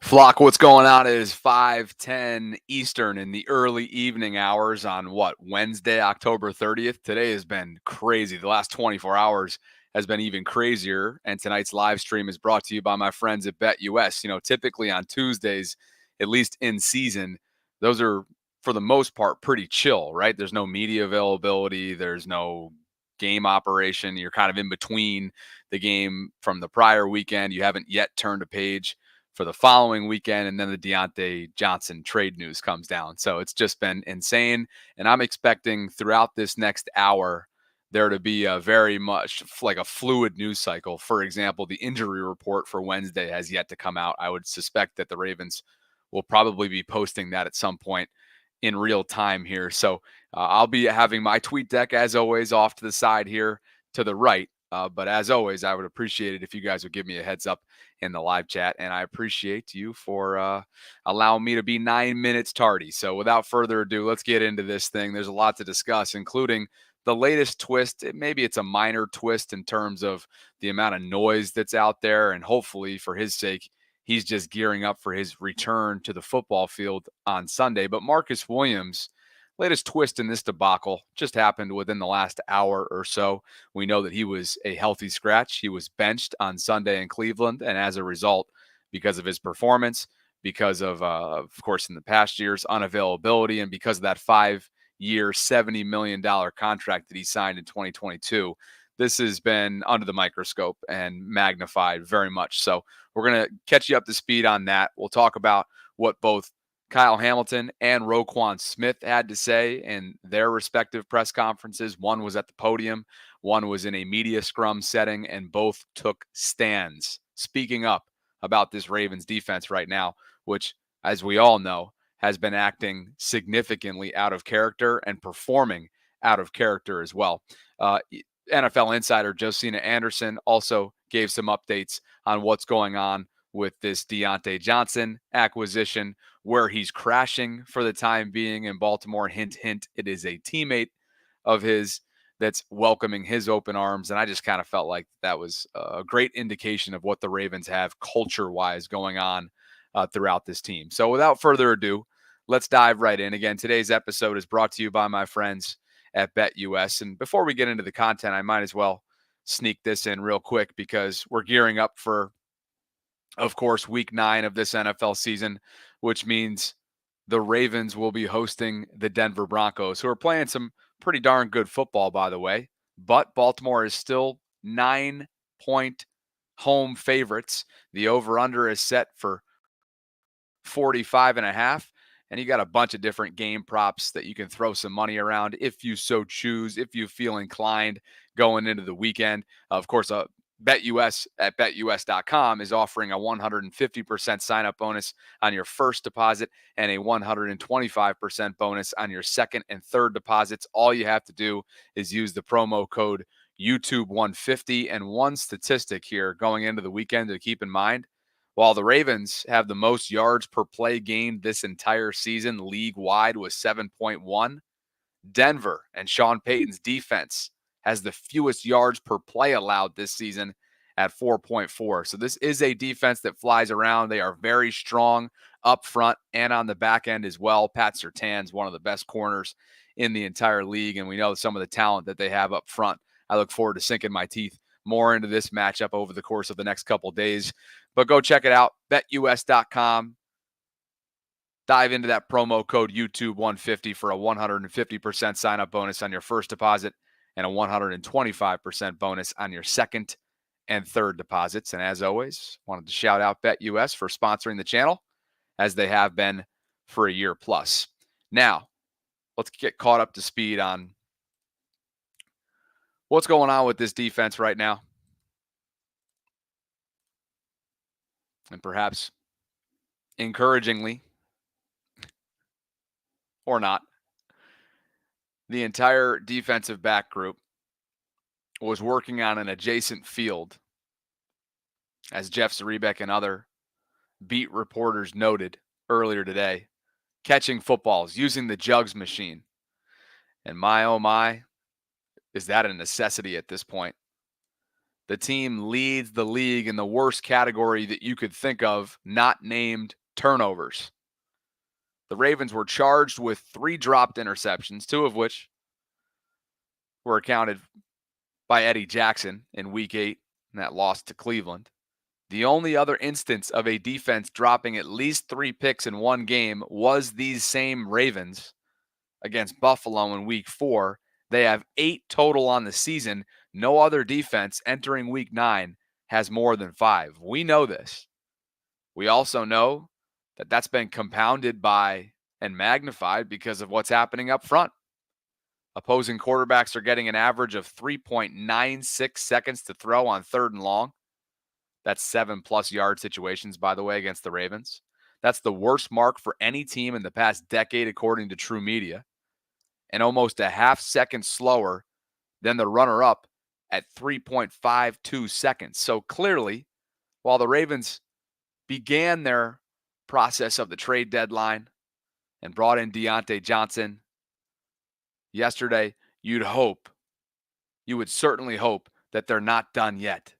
Flock, what's going on? It is 5:10 Eastern in the early evening hours on Wednesday, October 30th. Today has been crazy. The last 24 hours has been even crazier. And tonight's live stream is brought to you by my friends at BetUS. Typically on Tuesdays, at least in season, those are for the most part pretty chill, right? There's no media availability, there's no game operation. You're kind of in between the game from the prior weekend. You haven't yet turned a page for the following weekend, and then the Deontay Johnson trade news comes down. So it's just been insane, and I'm expecting throughout this next hour there to be a very much like a fluid news cycle. For example, the injury report for Wednesday has yet to come out. I would suspect that the Ravens will probably be posting that at some point in real time here. So I'll be having my tweet deck, as always, off to the side here to the right. But as always, I would appreciate it if you guys would give me a heads up in the live chat. And I appreciate you for allowing me to be 9 minutes tardy. So without further ado, let's get into this thing. There's a lot to discuss, including the latest twist. Maybe it's a minor twist in terms of the amount of noise that's out there. And hopefully, for his sake, he's just gearing up for his return to the football field on Sunday. But Marcus Williams, latest twist in this debacle, just happened within the last hour or so. We know that he was a healthy scratch. He was benched on Sunday in Cleveland. And as a result, because of his performance, because of course, in the past years, unavailability, and because of that 5-year, $70 million contract that he signed in 2022, this has been under the microscope and magnified very much. So we're going to catch you up to speed on that. We'll talk about what both Kyle Hamilton and Roquan Smith had to say in their respective press conferences. One was at the podium, one was in a media scrum setting, and both took stands speaking up about this Ravens defense right now, which, as we all know, has been acting significantly out of character and performing out of character as well. NFL insider Josina Anderson also gave some updates on what's going on with this Deontay Johnson acquisition, where he's crashing for the time being in Baltimore. Hint, hint, it is a teammate of his that's welcoming his open arms. And I just kind of felt like that was a great indication of what the Ravens have culture-wise going on throughout this team. So without further ado, let's dive right in. Again, today's episode is brought to you by my friends at BetUS. And before we get into the content, I might as well sneak this in real quick because we're gearing up for, of course, week 9 of this NFL season, which means the Ravens will be hosting the Denver Broncos, who are playing some pretty darn good football, by the way. But Baltimore is still 9-point home favorites. The over-under is set for 45.5. And you got a bunch of different game props that you can throw some money around if you so choose, if you feel inclined going into the weekend. Of course, BetUS at betus.com is offering a 150% sign-up bonus on your first deposit and a 125% bonus on your second and third deposits. All you have to do is use the promo code YouTube150. And one statistic here going into the weekend to keep in mind: while the Ravens have the most yards per play gained this entire season league-wide with 7.1, Denver and Sean Payton's defense has the fewest yards per play allowed this season at 4.4. So this is a defense that flies around. They are very strong up front and on the back end as well. Pat Surtain's one of the best corners in the entire league, and we know some of the talent that they have up front. I look forward to sinking my teeth more into this matchup over the course of the next couple of days. But go check it out, betus.com. Dive into that promo code YouTube150 for a 150% sign-up bonus on your first deposit and a 125% bonus on your second and third deposits. And as always, wanted to shout out BetUS for sponsoring the channel, as they have been for a year plus. Now, let's get caught up to speed on what's going on with this defense right now. And perhaps encouragingly, or not, the entire defensive back group was working on an adjacent field, as Jeff Zrebiec and other beat reporters noted earlier today, catching footballs, using the jugs machine. And my, oh my, is that a necessity at this point? The team leads the league in the worst category that you could think of, not named turnovers. The Ravens were charged with 3 dropped interceptions, 2 of which were accounted by Eddie Jackson in Week 8 in that loss to Cleveland. The only other instance of a defense dropping at least 3 picks in one game was these same Ravens against Buffalo in Week 4. They have 8 total on the season. No other defense entering Week 9 has more than 5. We know this. We also know that that's been compounded by and magnified because of what's happening up front. Opposing quarterbacks are getting an average of 3.96 seconds to throw on 3rd and long. That's 7+ yard situations, by the way, against the Ravens. That's the worst mark for any team in the past decade, according to True Media, and almost a half second slower than the runner-up at 3.52 seconds. So clearly, while the Ravens began their process of the trade deadline and brought in Deontay Johnson yesterday, you would certainly hope that they're not done yet,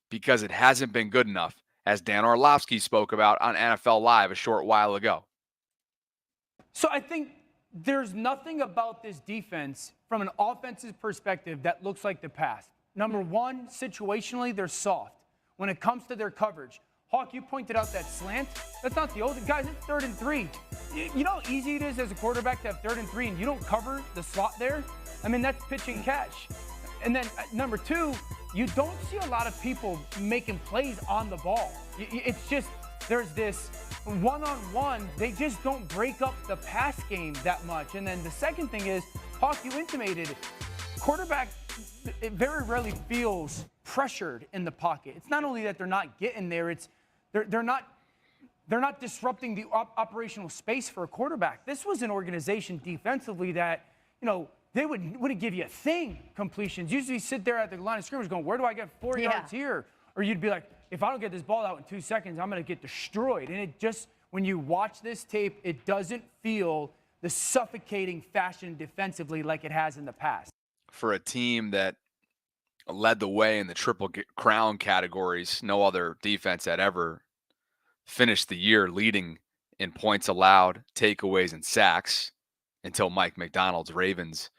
because it hasn't been good enough, as Dan Orlovsky spoke about on NFL Live a short while ago. So I think there's nothing about this defense from an offensive perspective that looks like the past. Number one, situationally, they're soft. When it comes to their coverage, Hawk, you pointed out that slant. That's not the old guys. It's 3rd and 3. You know how easy it is as a quarterback to have 3rd and 3 and you don't cover the slot there? I mean, that's pitch and catch. And then number 2, you don't see a lot of people making plays on the ball. It's just there's this one-on-one. They just don't break up the pass game that much. And then the second thing is, Hawk, you intimated it. Quarterback, it very rarely feels pressured in the pocket. It's not only that they're not getting there, it's they're not disrupting the operational space for a quarterback. This was an organization defensively that, they wouldn't give you a thing completions. Usually you sit there at the line of scrimmage going, where do I get 4 yards here? Or you'd be like, if I don't get this ball out in 2 seconds, I'm going to get destroyed. And it just, when you watch this tape, it doesn't feel the suffocating fashion defensively like it has in the past. For a team that led the way in the Triple Crown categories, no other defense had ever finished the year leading in points allowed, takeaways, and sacks until Mike McDonald's Ravens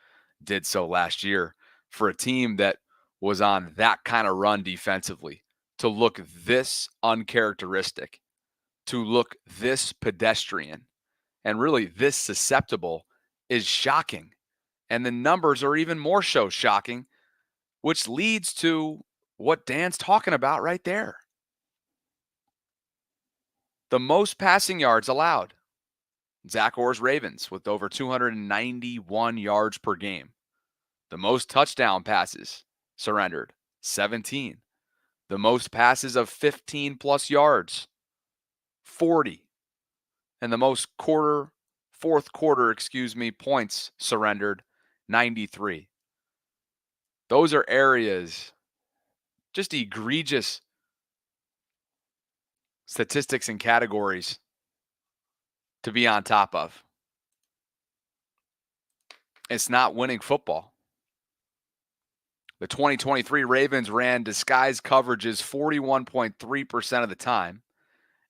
did so last year. For a team that was on that kind of run defensively, to look this uncharacteristic, to look this pedestrian, and really this susceptible is shocking. And the numbers are even more so shocking, which leads to what Dan's talking about right there. The most passing yards allowed, Zach Orr's Ravens with over 291 yards per game. The most touchdown passes surrendered, 17. The most passes of 15+ yards, 40. And the most fourth quarter points surrendered, 93. Those are areas, just egregious statistics and categories to be on top of. It's not winning football. The 2023 Ravens ran disguised coverages 41.3% of the time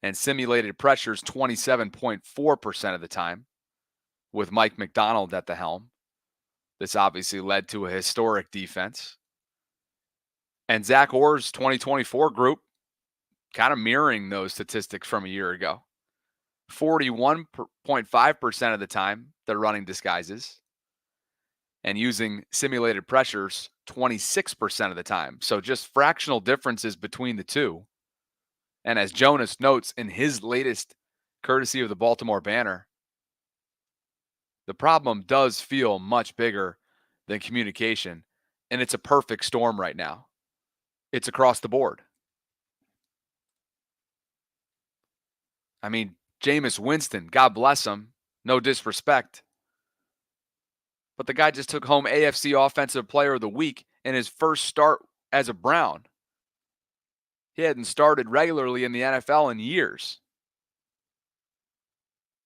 and simulated pressures 27.4% of the time with Mike McDonald at the helm. This obviously led to a historic defense. And Zach Orr's 2024 group kind of mirroring those statistics from a year ago. 41.5% of the time they're running disguises and using simulated pressures 26% of the time. So just fractional differences between the two. And as Jonas notes in his latest courtesy of the Baltimore Banner, the problem does feel much bigger than communication, and it's a perfect storm right now. It's across the board. I mean, Jameis Winston, God bless him, no disrespect, but the guy just took home AFC Offensive Player of the Week in his first start as a Brown. He hadn't started regularly in the NFL in years.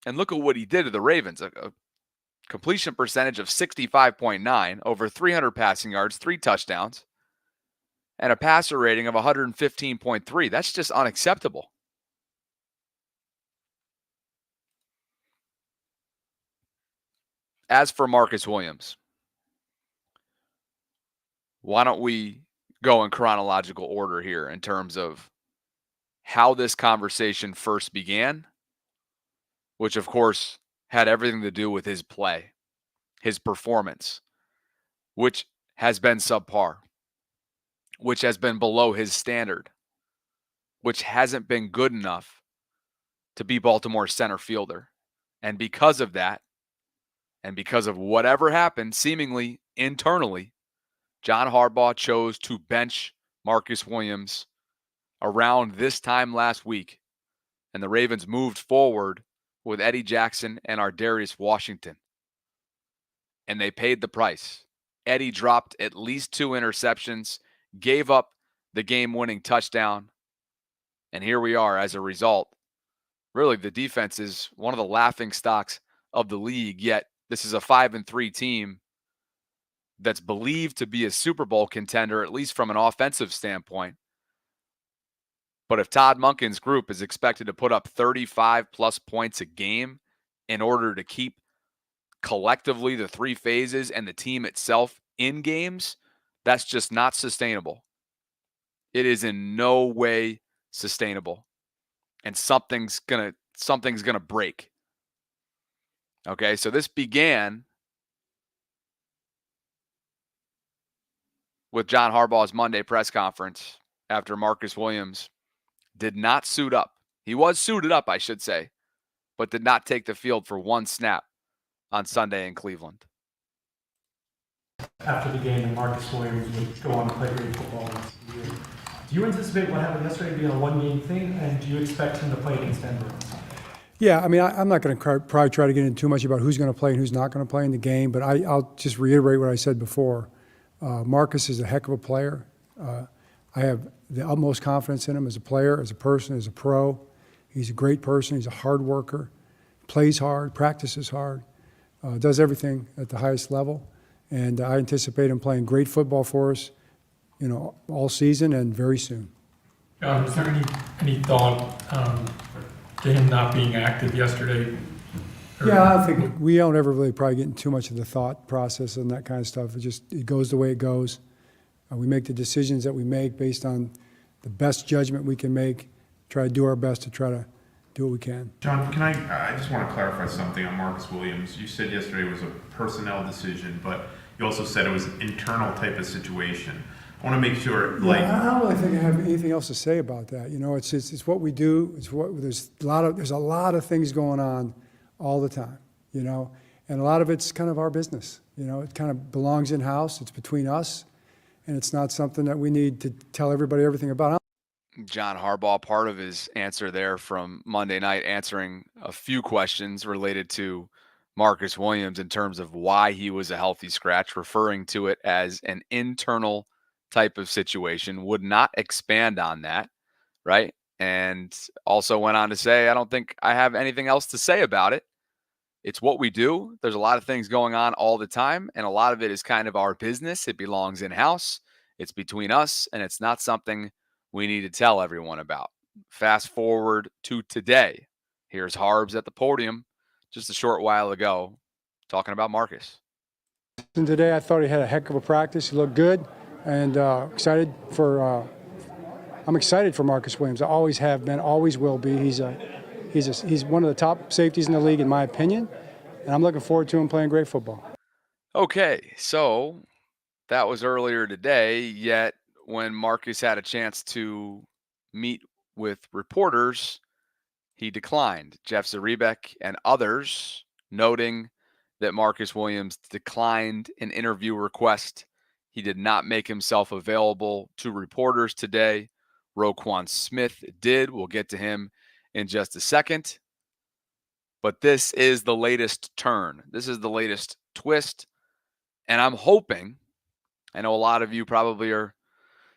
And look at what he did to the Ravens. A completion percentage of 65.9, over 300 passing yards, 3 touchdowns, and a passer rating of 115.3. That's just unacceptable. As for Marcus Williams, why don't we go in chronological order here in terms of how this conversation first began, which of course had everything to do with his play, his performance, which has been subpar, which has been below his standard, which hasn't been good enough to be Baltimore's center fielder. And because of that, and because of whatever happened seemingly internally, John Harbaugh chose to bench Marcus Williams around this time last week, and the Ravens moved forward with Eddie Jackson and Ardarius Washington. And they paid the price. Eddie dropped at least 2 interceptions, gave up the game-winning touchdown, and here we are as a result. Really, the defense is one of the laughing stocks of the league, yet this is a 5-3 team that's believed to be a Super Bowl contender, at least from an offensive standpoint. But if Todd Monken's group is expected to put up 35-plus points a game in order to keep collectively the 3 phases and the team itself in games, that's just not sustainable. It is in no way sustainable. And something's gonna break. Okay, so this began with John Harbaugh's Monday press conference after Marcus Williams did not suit up. He was suited up, I should say, but did not take the field for one snap on Sunday in Cleveland. After the game, and Marcus Williams would go on to play great football this year. Do you anticipate what happened yesterday being a one-game thing, and do you expect him to play against Denver on Sunday? Yeah, I mean, I'm not going to probably try to get into too much about who's going to play and who's not going to play in the game, but I'll just reiterate what I said before. Marcus is a heck of a player. I have the utmost confidence in him as a player, as a person, as a pro. He's a great person. He's a hard worker, plays hard, practices hard, does everything at the highest level. And I anticipate him playing great football for us, all season and very soon. Is there any thought to him not being active yesterday? Yeah, I think we don't ever really probably get into too much of the thought process and that kind of stuff. It goes the way it goes. We make the decisions that we make based on the best judgment we can make, try to do our best to try to do what we can. John, I just want to clarify something on Marcus Williams. You said yesterday it was a personnel decision, but you also said it was an internal type of situation. I want to make sure, I don't really think I have anything else to say about that. It's what we do. There's a lot of things going on all the time, and a lot of it's kind of our business. It kind of belongs in house. It's between us, and it's not something that we need to tell everybody everything about. John Harbaugh, part of his answer there from Monday night, answering a few questions related to Marcus Williams in terms of why he was a healthy scratch, referring to it as an internal type of situation, would not expand on that, right? And also went on to say, I don't think I have anything else to say about it. It's what we do. There's a lot of things going on all the time, and a lot of it is kind of our business. It belongs in-house. It's between us, and it's not something we need to tell everyone about. Fast forward to today. Here's Harbs at the podium just a short while ago talking about Marcus. And today I thought he had a heck of a practice. He looked good, and I'm excited for Marcus Williams. I always have been, always will be. He's one of the top safeties in the league, in my opinion, and I'm looking forward to him playing great football. Okay, so that was earlier today, yet when Marcus had a chance to meet with reporters, he declined. Jeff Zaribek and others noting that Marcus Williams declined an interview request. He did not make himself available to reporters today. Roquan Smith did. We'll get to him in just a second. But this is the latest turn. This is the latest twist. And I'm hoping, I know a lot of you probably are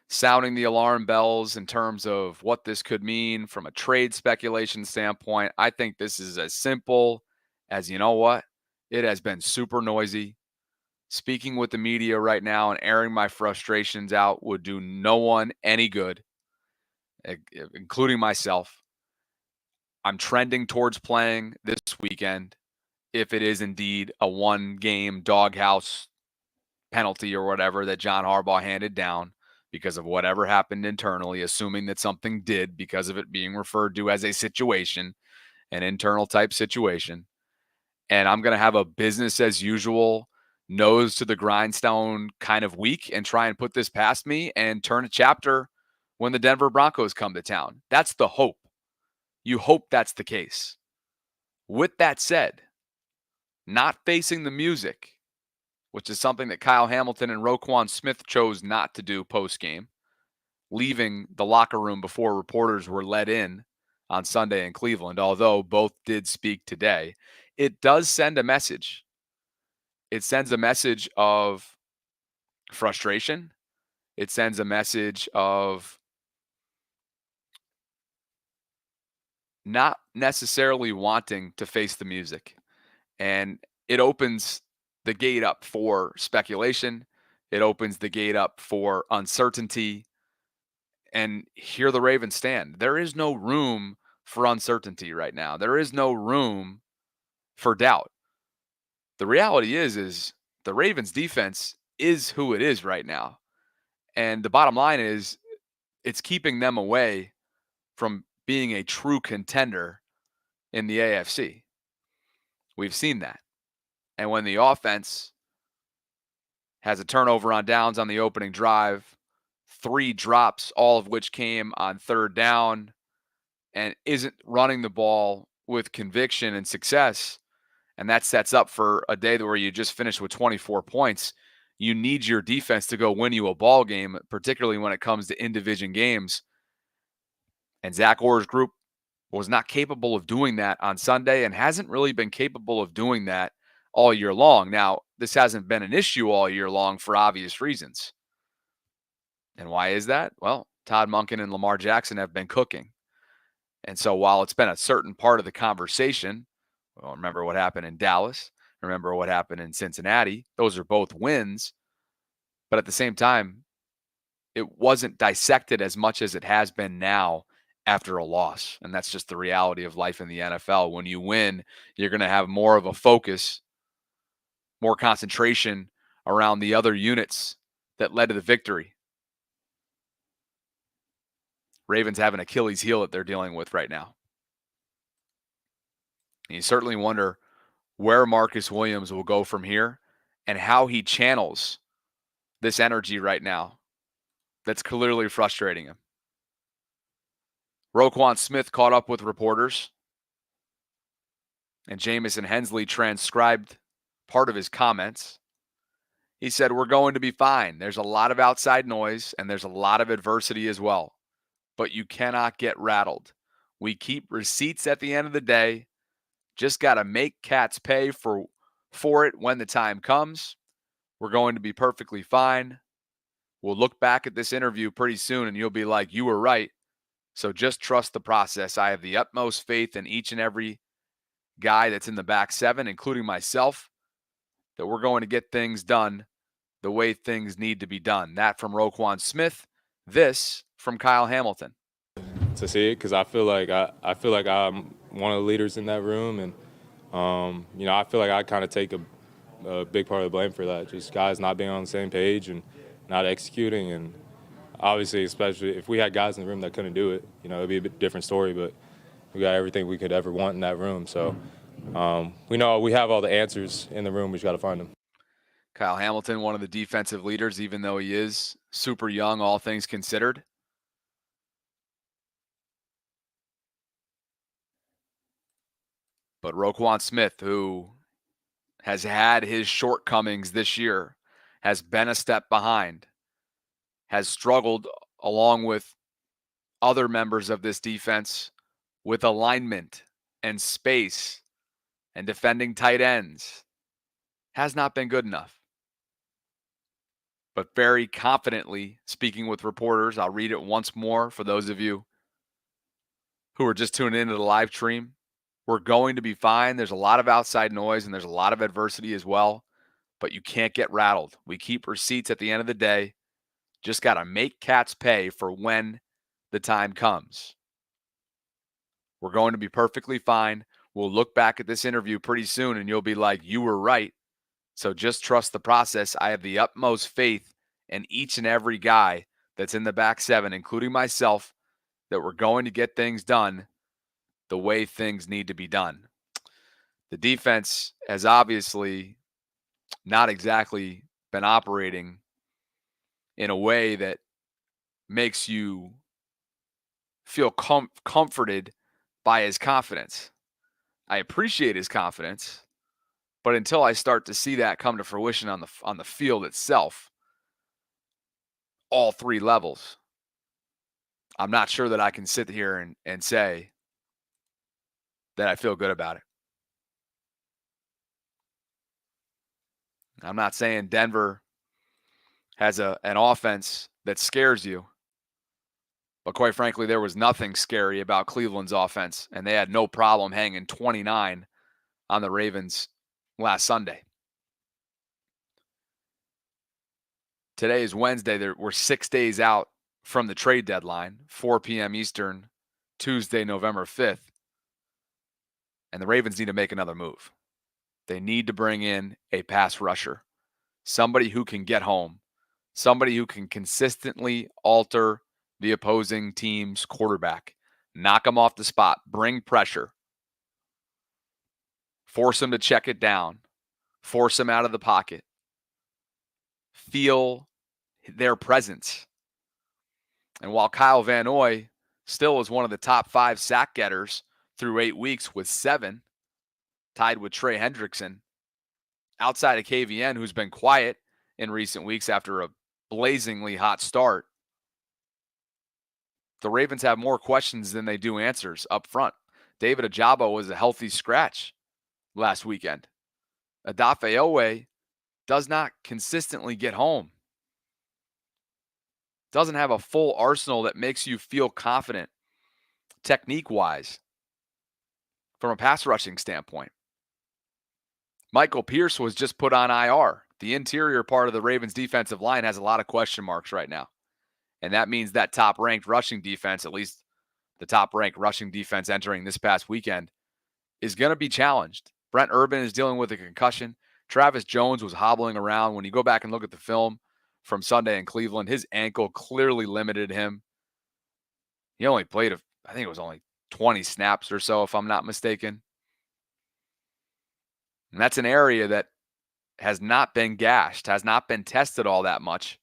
sounding the alarm bells in terms of what this could mean from a trade speculation standpoint. I think this is as simple as, it has been super noisy, speaking with the media right now and airing my frustrations out would do no one any good, including myself. I'm trending towards playing this weekend if it is indeed a one-game doghouse penalty or whatever that John Harbaugh handed down because of whatever happened internally, assuming that something did because of it being referred to as a situation, an internal type situation. And I'm going to have a business as usual, nose to the grindstone kind of week and try and put this past me and turn a chapter when the Denver Broncos come to town. That's the hope. You hope that's the case. With that said, not facing the music, which is something that Kyle Hamilton and Roquan Smith chose not to do post-game, leaving the locker room before reporters were let in on Sunday in Cleveland, although both did speak today. It does send a message. It sends a message of frustration. It sends a message of not necessarily wanting to face the music. And it opens the gate up for speculation. It opens the gate up for uncertainty. And here the Ravens stand. There is no room for uncertainty right now. There is no room for doubt. The reality is the Ravens defense is who it is right now. And the bottom line is it's keeping them away from being a true contender in the AFC. We've seen that. And when the offense has a turnover on downs on the opening drive, 3 drops, all of which came on third down, and isn't running the ball with conviction and success, and that sets up for a day where you just finished with 24 points, you need your defense to go win you a ball game, particularly when it comes to in-division games. And Zach Orr's group was not capable of doing that on Sunday and hasn't really been capable of doing that all year long. Now, this hasn't been an issue all year long for obvious reasons. And why is that? Well, Todd Monken and Lamar Jackson have been cooking. And so while it's been a certain part of the conversation, well, remember what happened in Dallas, remember what happened in Cincinnati, those are both wins. But at the same time, it wasn't dissected as much as it has been now after a loss. And that's just the reality of life in the NFL. When you win, you're going to have more of a focus, more concentration around the other units that led to the victory. Ravens have an Achilles heel that they're dealing with right now. And you certainly wonder where Marcus Williams will go from here and how he channels this energy right now that's clearly frustrating him. Roquan Smith caught up with reporters, and Jamison Hensley transcribed part of his comments. He said, "We're going to be fine. There's a lot of outside noise, and there's a lot of adversity as well. But you cannot get rattled. We keep receipts at the end of the day. Just got to make cats pay for it when the time comes. We're going to be perfectly fine. We'll look back at this interview pretty soon, and you'll be like, you were right. So just trust the process. I have the utmost faith in each and every guy that's in the back seven, including myself, that we're going to get things done the way things need to be done." That from Roquan Smith. This from Kyle Hamilton. To see it, because I feel like I'm one of the leaders in that room, and I feel like I kind of take a big part of the blame for that. Just guys not being on the same page and not executing, and obviously, especially if we had guys in the room that couldn't do it, it'd be a bit different story. But we got everything we could ever want in that room, so we know we have all the answers in the room. We just got to find them. Kyle Hamilton, one of the defensive leaders, even though he is super young, all things considered. But Roquan Smith, who has had his shortcomings this year, has been a step behind, has struggled along with other members of this defense with alignment and space and defending tight ends, has not been good enough. But very confidently speaking with reporters, I'll read it once more for those of you who are just tuning into the live stream. We're going to be fine. There's a lot of outside noise and there's a lot of adversity as well. but you can't get rattled. We keep receipts at the end of the day. Just got to make cats pay for when the time comes. We're going to be perfectly fine. We'll look back at this interview pretty soon and you'll be like, you were right. So just trust the process. I have the utmost faith in each and every guy that's in the back seven, including myself, that we're going to get things done the way things need to be done. The defense has obviously not exactly been operating in a way that makes you feel comforted by his confidence. I appreciate his confidence, but until I start to see that come to fruition on the field itself, all three levels, I'm not sure that I can sit here and say that I feel good about it. I'm not saying Denver has an offense that scares you, but quite frankly, there was nothing scary about Cleveland's offense, and they had no problem hanging 29 on the Ravens last Sunday. Today is Wednesday. We're 6 days out from the trade deadline, 4 p.m. Eastern, Tuesday, November 5th. And the Ravens need to make another move. They need to bring in a pass rusher, somebody who can get home, somebody who can consistently alter the opposing team's quarterback, knock them off the spot, bring pressure, force them to check it down, force them out of the pocket, feel their presence. And while Kyle Van Noy still is one of the top 5 sack getters through 8 weeks with 7, tied with Trey Hendrickson, outside of KVN, who's been quiet in recent weeks after a blazingly hot start, the Ravens have more questions than they do answers up front. David Ajabo was a healthy scratch last weekend. Odafe Oweh does not consistently get home. Doesn't have a full arsenal that makes you feel confident technique-wise from a pass rushing standpoint. Michael Pierce was just put on IR. The interior part of the Ravens defensive line has a lot of question marks right now. And that means that top-ranked rushing defense, at least the top-ranked rushing defense entering this past weekend, is going to be challenged. Brent Urban is dealing with a concussion. Travis Jones was hobbling around. When you go back and look at the film from Sunday in Cleveland, his ankle clearly limited him. He only played, I think it was only 20 snaps or so, if I'm not mistaken. And that's an area that has not been gashed, has not been tested all that much,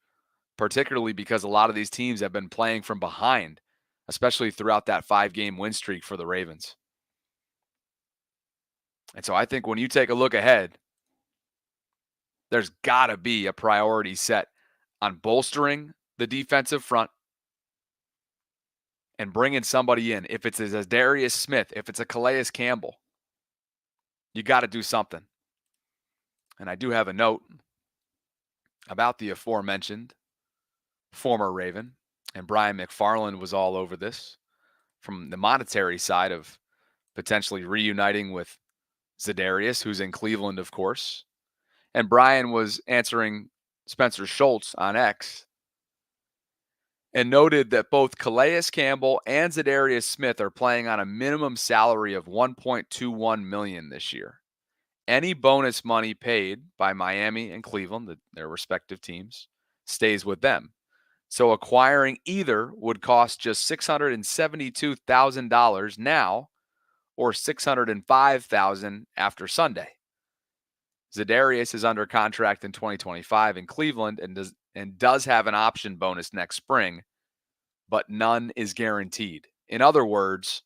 particularly because a lot of these teams have been playing from behind, especially throughout that 5-game win streak for the Ravens. And so I think when you take a look ahead, there's got to be a priority set on bolstering the defensive front and bringing somebody in. If it's a Darius Smith, if it's a Calais Campbell, you got to do something. And I do have a note about the aforementioned former Raven, and Brian McFarland was all over this from the monetary side of potentially reuniting with Za'Darius, who's in Cleveland, of course. And Brian was answering Spencer Schultz on X and noted that both Calais Campbell and Za'Darius Smith are playing on a minimum salary of $1.21 million this year. Any bonus money paid by Miami and Cleveland, their respective teams, stays with them. So acquiring either would cost just $672,000 now or $605,000 after Sunday. Za'Darius is under contract in 2025 in Cleveland and does have an option bonus next spring, but none is guaranteed. In other words,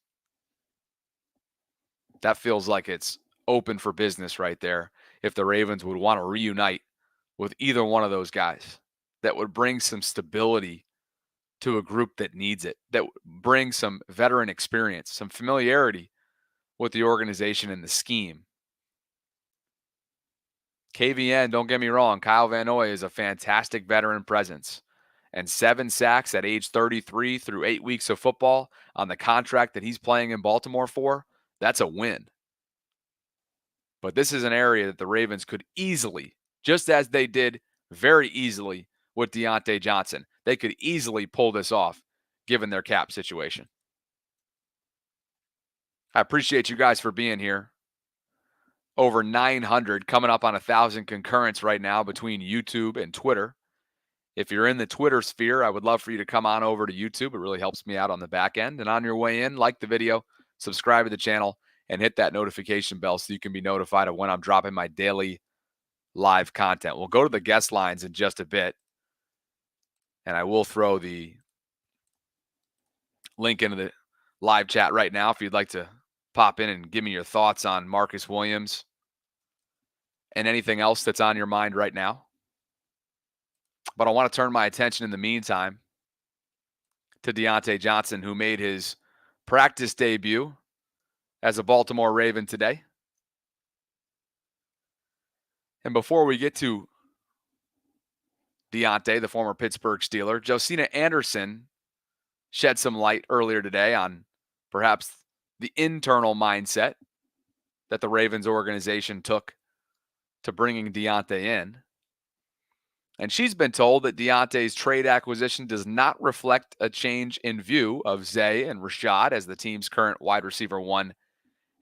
that feels like it's open for business right there if the Ravens would want to reunite with either one of those guys. That would bring some stability to a group that needs it, that brings some veteran experience, some familiarity with the organization and the scheme. KVN, don't get me wrong, Kyle Van Noy is a fantastic veteran presence. And 7 sacks at age 33 through 8 weeks of football on the contract that he's playing in Baltimore for, that's a win. But this is an area that the Ravens could easily just as they did very easily with Deontay Johnson. They could easily pull this off given their cap situation. I appreciate you guys for being here. Over 900, coming up on 1,000 concurrents right now between YouTube and Twitter. If you're in the Twitter sphere, I would love for you to come on over to YouTube. It really helps me out on the back end. And on your way in, like the video, subscribe to the channel, and hit that notification bell so you can be notified of when I'm dropping my daily live content. We'll go to the guest lines in just a bit, and I will throw the link into the live chat right now if you'd like to pop in and give me your thoughts on Marcus Williams and anything else that's on your mind right now. But I want to turn my attention in the meantime to Deontay Johnson, who made his practice debut as a Baltimore Raven today. And before we get to Deontay, the former Pittsburgh Steeler, Josina Anderson shed some light earlier today on perhaps the internal mindset that the Ravens organization took to bringing Deontay in. And she's been told that Deontay's trade acquisition does not reflect a change in view of Zay and Rashad as the team's current wide receiver 1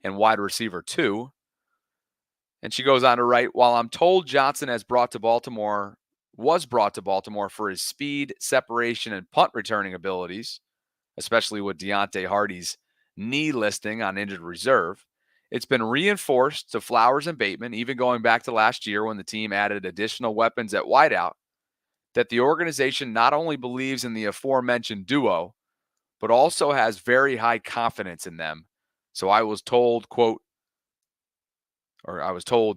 and wide receiver 2. And she goes on to write, while I'm told Johnson was brought to Baltimore for his speed, separation, and punt returning abilities, especially with Deontay Hardy's knee listing on injured reserve, it's been reinforced to Flowers and Bateman, even going back to last year when the team added additional weapons at wideout, that the organization not only believes in the aforementioned duo, but also has very high confidence in them. So I was told,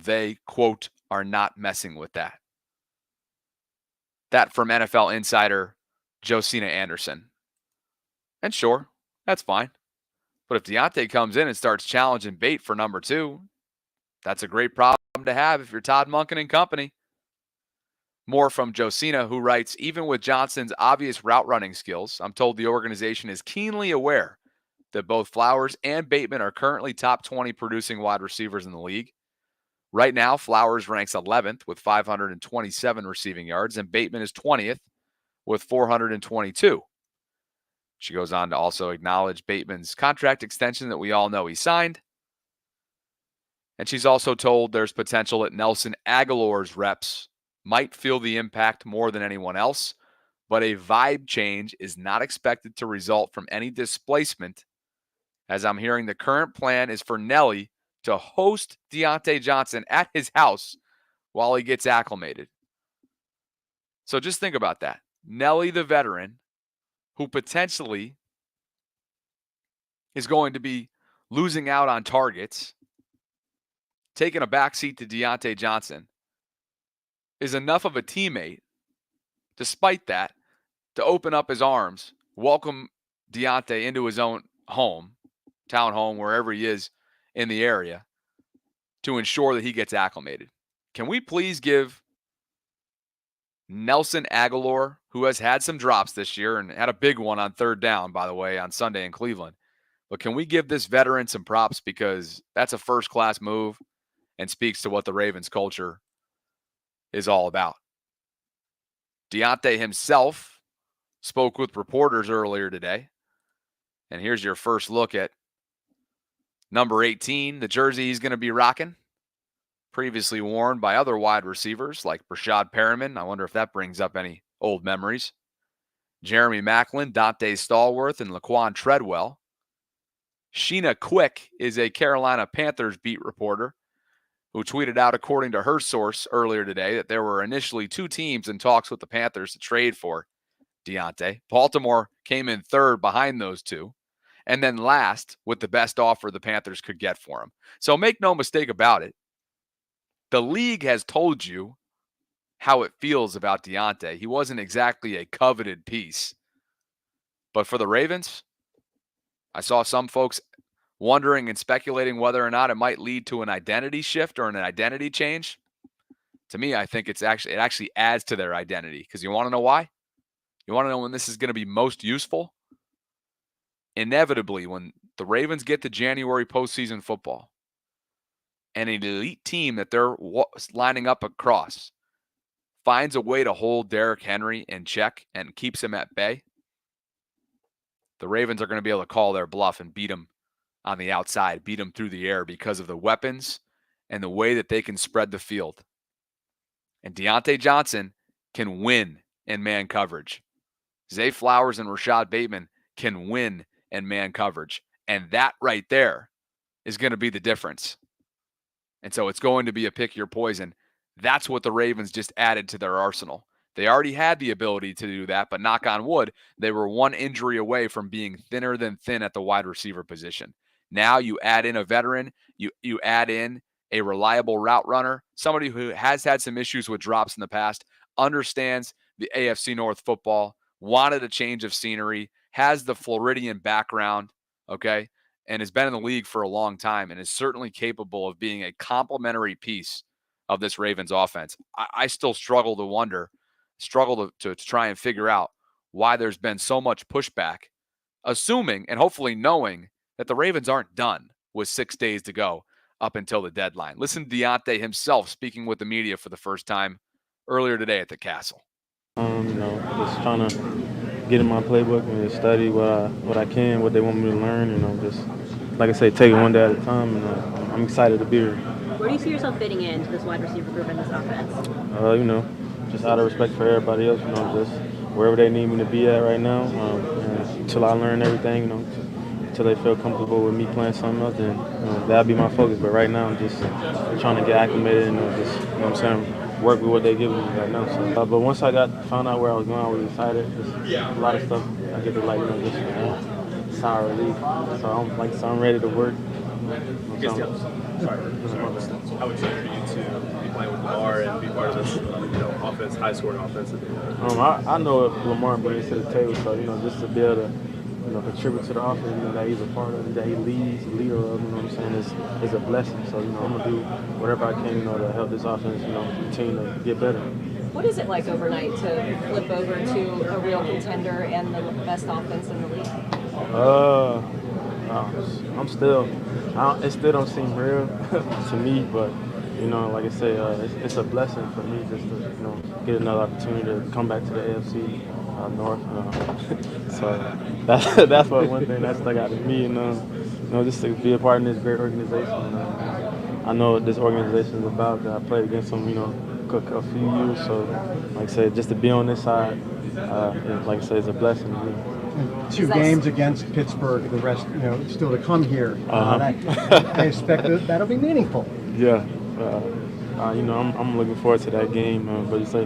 they, quote, are not messing with that. That from NFL insider Josina Anderson. And sure, that's fine. But if Deontay comes in and starts challenging Bate for number 2, that's a great problem to have if you're Todd Monken and company. More from Josina, who writes, even with Johnson's obvious route running skills, I'm told the organization is keenly aware that both Flowers and Bateman are currently top 20 producing wide receivers in the league. Right now, Flowers ranks 11th with 527 receiving yards, and Bateman is 20th with 422. She goes on to also acknowledge Bateman's contract extension that we all know he signed. And she's also told there's potential that Nelson Aguilar's reps might feel the impact more than anyone else, but a vibe change is not expected to result from any displacement, as I'm hearing the current plan is for Nelly to host Deontay Johnson at his house while he gets acclimated. So just think about that. Nelly, the veteran, who potentially is going to be losing out on targets, taking a backseat to Deontay Johnson, is enough of a teammate, despite that, to open up his arms, welcome Deontay into his own home, townhome, wherever he is in the area, to ensure that he gets acclimated. Can we please give Nelson Aguilar, who has had some drops this year and had a big one on third down, by the way, on Sunday in Cleveland, but can we give this veteran some props, because that's a first-class move and speaks to what the Ravens culture is all about. Deontay himself spoke with reporters earlier today, and here's your first look at number 18, the jersey he's going to be rocking, previously worn by other wide receivers like Brashad Perriman. I wonder if that brings up any old memories. Jeremy Maclin, Dante Stallworth, and Laquan Treadwell. Sheena Quick is a Carolina Panthers beat reporter who tweeted out, according to her source earlier today, that there were initially 2 teams in talks with the Panthers to trade for Deontay. Baltimore came in third behind those 2, and then last with the best offer the Panthers could get for him. So make no mistake about it. The league has told you how it feels about Deontay. He wasn't exactly a coveted piece. But for the Ravens, I saw some folks wondering and speculating whether or not it might lead to an identity shift or an identity change. To me, I think it actually adds to their identity, because you want to know why? You want to know when this is going to be most useful? Inevitably, when the Ravens get to January postseason football and an elite team that they're lining up across finds a way to hold Derrick Henry in check and keeps him at bay, the Ravens are going to be able to call their bluff and beat him on the outside, beat him through the air because of the weapons and the way that they can spread the field. And Deontay Johnson can win in man coverage. Zay Flowers and Rashad Bateman can win in man coverage. And that right there is going to be the difference. And so it's going to be a pick your poison. That's what the Ravens just added to their arsenal. They already had the ability to do that, but knock on wood, they were one injury away from being thinner than thin at the wide receiver position. Now you add in a veteran, you add in a reliable route runner, somebody who has had some issues with drops in the past, understands the AFC North football, wanted a change of scenery, has the Floridian background, okay, and has been in the league for a long time and is certainly capable of being a complementary piece of this Ravens offense. I still struggle to try and figure out why there's been so much pushback, assuming and hopefully knowing that the Ravens aren't done with 6 days to go up until the deadline. Listen to Deontay himself speaking with the media for the first time earlier today at the Castle. Just trying to get in my playbook and study what I can, what they want me to learn, just, like I say, take it one day at a time, and I'm excited to be here. Where do you see yourself fitting into this wide receiver group in this offense? Just out of respect for everybody else, just wherever they need me to be at right now, and until I learn everything, until they feel comfortable with me playing something else, then that'll be my focus. But right now, I'm just trying to get acclimated and work with what they give me right now. So, but once I found out where I was going, I was excited. Just a lot of stuff I get to just sour relief. So I'm ready to work. How would you for you to be playing with Lamar and be part of this, offense, high-scoring offense? I know what Lamar brings to the table, so just to be able to contribute to the offense, that he's a part of it, that he leads, the leader of, is a blessing. So I'm gonna do whatever I can, to help this offense, continue to get better. What is it like overnight to flip over to a real contender and the best offense in the league? It still don't seem real to me, but like I say, it's a blessing for me just to get another opportunity to come back to the AFC North. So that's one thing that stuck out to me, just to be a part of this great organization. I know what this organization is about. I played against them, a few years, so like I said, just to be on this side, like I say, it's a blessing to me. 2 games against Pittsburgh, the rest, still to come here. I expect that'll be meaningful. Yeah. I'm looking forward to that game. But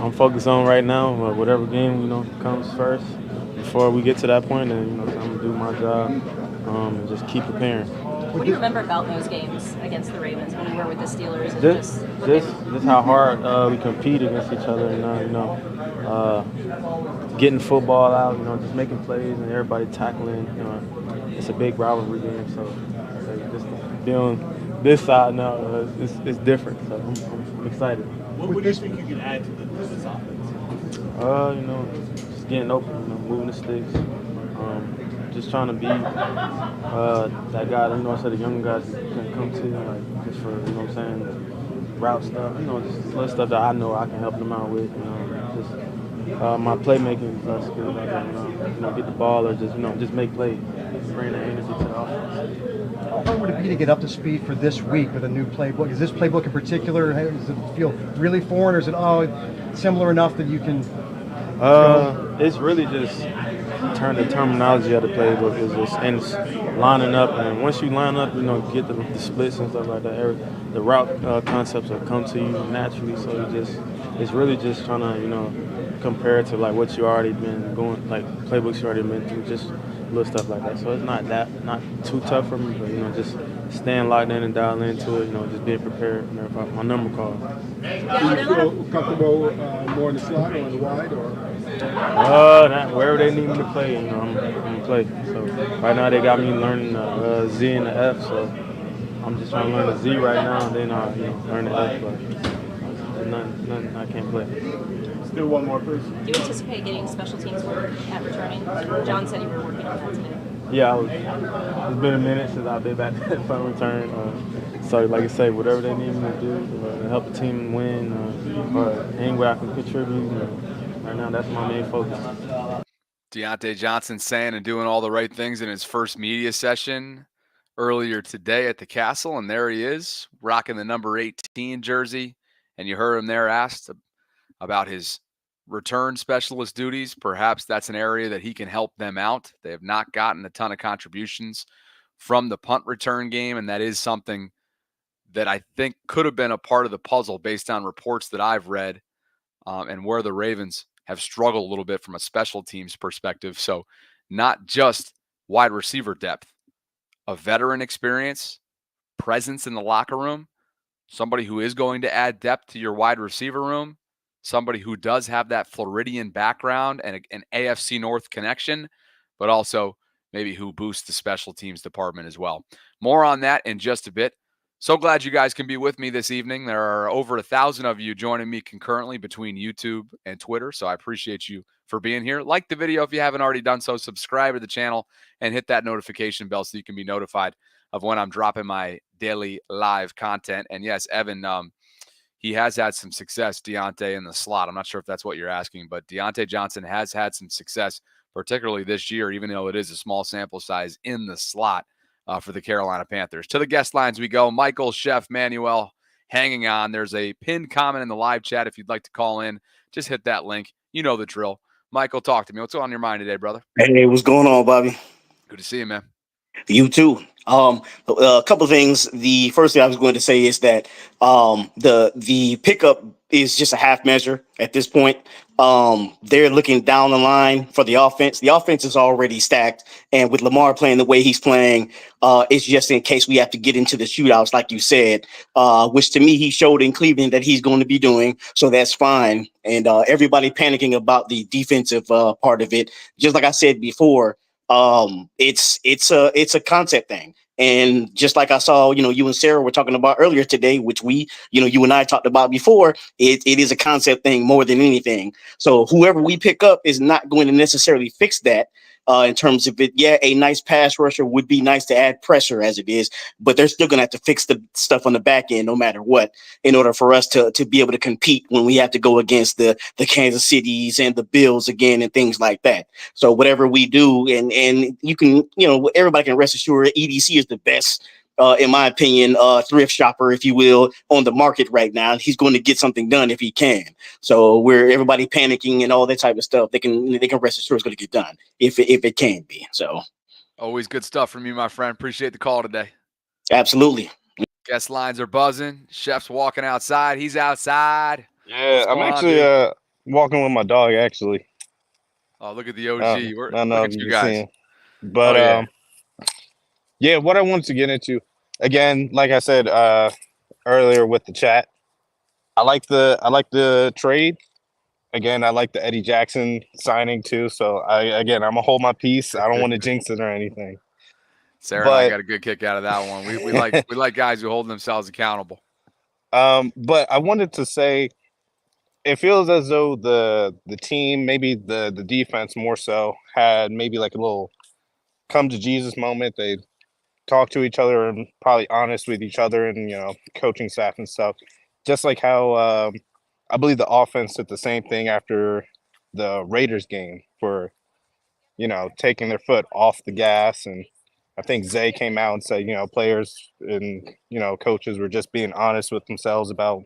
I'm focused on right now, whatever game, comes first before we get to that point. And, I'm going to do my job and just keep preparing. What do you remember about those games against the Ravens when you were with the Steelers? And just how hard we compete against each other, getting football out, just making plays and everybody tackling. It's a big rivalry game, so just being on this side now, it's different. So I'm excited. What do you think you can add to this offense? Just getting open, moving the sticks. Just trying to be that guy, I said the young guys can come to, just for, route stuff, just little stuff that I know I can help them out with, just my playmaking skills, get the ball or just make plays, bring that energy to the offense. How hard would it be to get up to speed for this week with a new playbook? Is this playbook in particular, does it feel really foreign, or is it similar enough that you can It's really just the terminology of the playbook is just and it's lining up, and once you line up, get the splits and stuff like that. The route concepts will come to you naturally. So it's really just trying to compare it to like what you already been going, like playbooks you already been through, just little stuff like that. So it's not too tough for me, but just staying locked in and dial into it. Just being prepared whenever my number call. Do you feel comfortable more in the slot or in the wide, or? Wherever they need me to play, I'm gonna play. So right now they got me learning Z and the F, so I'm just trying to learn the Z right now, and then I'll learn the F. But there's nothing I can't play. Still one more person. Do you anticipate getting special teams work at returning? John said you were working on that today. Yeah, it's been a minute since I've been back at punt return. So, like I say, whatever they need me to do to help the team win, or any way I can contribute, right now that's my main focus. Deontay Johnson saying and doing all the right things in his first media session earlier today at the Castle, and there he is, rocking the number 18 jersey. And you heard him there asked about his return specialist duties. Perhaps that's an area that he can help them out. They have not gotten a ton of contributions from the punt return game, and that is something that I think could have been a part of the puzzle based on reports that I've read, and where the Ravens have struggled a little bit from a special teams perspective. So not just wide receiver depth, a veteran experience, presence in the locker room, somebody who is going to add depth to your wide receiver room, somebody who does have that Floridian background and an AFC North connection, but also maybe who boosts the special teams department as well. More on that in just a bit. So glad you guys can be with me this evening. There are over 1,000 of you joining me concurrently between YouTube and Twitter, so I appreciate you for being here. Like the video if you haven't already done so. Subscribe to the channel and hit that notification bell so you can be notified of when I'm dropping my daily live content. And yes, Evan, he has had some success, Deontay, in the slot. I'm not sure if that's what you're asking, but Deontay Johnson has had some success, particularly this year, even though it is a small sample size in the slot for the Carolina Panthers. To the guest lines we go. Michael, Chef, Manuel, hanging on. There's a pinned comment in the live chat if you'd like to call in. Just hit that link. You know the drill. Michael, talk to me. What's on your mind today, brother? Hey, what's going on, Bobby? Good to see you, man. You too. A couple of things. The first thing I was going to say is that the pickup is just a half measure at this point. They're looking down the line for the offense. The offense is already stacked, and with Lamar playing the way he's playing, it's just in case we have to get into the shootouts, like you said, which to me he showed in Cleveland that he's going to be doing. So that's fine. And everybody panicking about the defensive part of it, just like I said before. It's a concept thing. And just like I saw, you and Sarah were talking about earlier today, which you and I talked about before, it is a concept thing more than anything. So whoever we pick up is not going to necessarily fix that. In terms of it, yeah, a nice pass rusher would be nice to add pressure as it is, but they're still going to have to fix the stuff on the back end no matter what in order for us to be able to compete when we have to go against the Kansas Cities and the Bills again and things like that. So whatever we do, and you can, everybody can rest assured EDC is the best, in my opinion, thrift shopper, if you will, on the market right now. He's going to get something done if he can. So where everybody panicking and all that type of stuff, they can rest assured it's going to get done if it can be. So always good stuff from you, my friend. Appreciate the call today. Absolutely. Guest lines are buzzing. Chef's walking outside. He's outside. Yeah, I'm actually walking with my dog, actually. Oh, look at the OG. I don't know look if at you you've guys. seen. But yeah, what I wanted to get into, again, like I said earlier with the chat, I like the trade. Again, I like the Eddie Jackson signing too. So I'm gonna hold my peace. I don't want to jinx it or anything. Sarah and I got a good kick out of that one. We like guys who hold themselves accountable. But I wanted to say, it feels as though the team, maybe the defense more so, had maybe like a little come to Jesus moment. They talk to each other and probably honest with each other and coaching staff and stuff. Just like how I believe the offense did the same thing after the Raiders game for taking their foot off the gas. And I think Zay came out and said players and coaches were just being honest with themselves about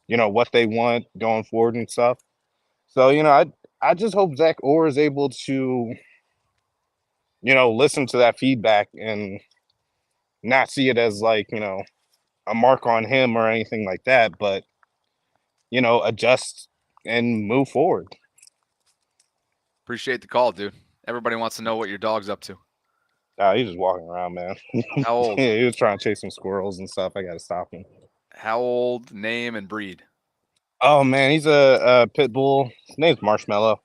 what they want going forward and stuff. So I just hope Zach Orr is able to listen to that feedback and not see it as like a mark on him or anything like that, but adjust and move forward. Appreciate the call, dude. Everybody wants to know what your dog's up to. He's just walking around, man. How old? Yeah, he was trying to chase some squirrels and stuff. I got to stop him. How old, name, and breed? Oh, man, he's a pit bull. His name's Marshmallow.